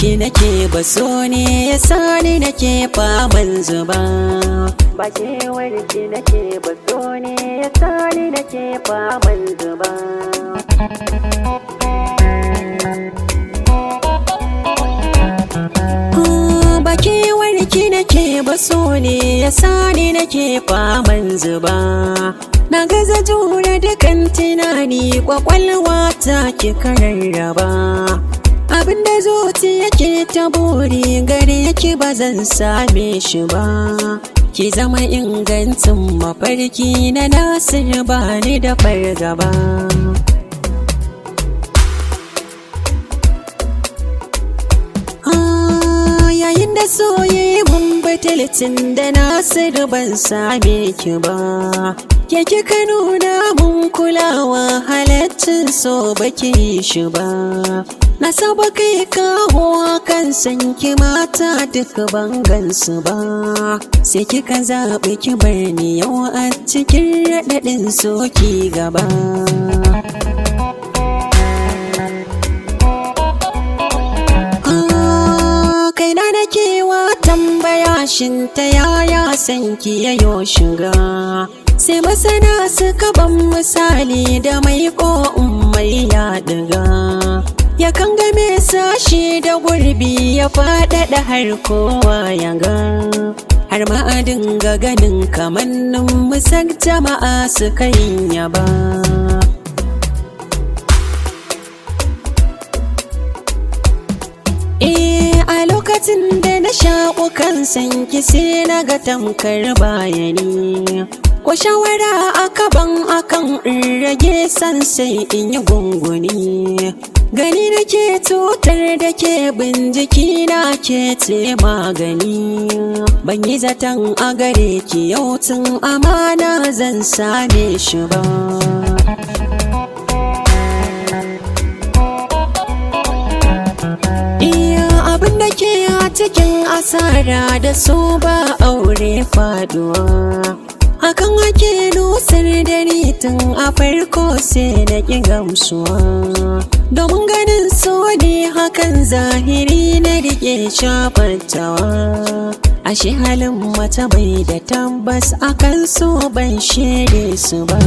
ki nake ba, so ne ya sani nake faman zuba. Ba kewar ki nake ba, so ne ya sani nake faman zuba. Ba kewar ki nake ba, so ne ya sani nake faman zuba. Na gaza jure dukan tunani, kwakwalwa ta ki kararraba. Abinda zuci yake ta buri gare ki ba zan same shi ba. Ki zama ingancin mafarki na Nasir, ba ni da fargaba. Yayin da soye mun batalitin da Nasir ban same ki ba. Ke kika nuna mun kulawa, halaccin so baki shi ba. Na saba kai kawo kan san ki mata duk ban gansu ba. Sai kika zaɓi ki bar ni yau a cikin raɗaɗin soki gaba. Kaina nake wa tambaya, shin ta yaya san ki yayo shiga? Sai masana suka ban misali da mai mai ya ɗiga. Yakan game sashi da gurbi ya faɗaɗa har kowa ya ga. Har ma a dinga ganin kamannin musar jama'a suka yin yaba. A lokacin da na shaƙo kan sanki sai na ga tamkar bayani. Ko shawara aka ban akan in rage san sai in yi gunguni. Gani nake tutar da ke bin jiki na ke ce magani. Ban yi zaton a gare ki yau tun amana zan same shi ba. Abin da ke a cikin asara da su ba aure faduwa. Hakan ake nusar da ni tun a farko sai na ƙi gamsuwa. Domin ganin so ne hakan zahiri na rike shafatawa. Ashe halin mata bai da tabbas akan so ban shaide su ba.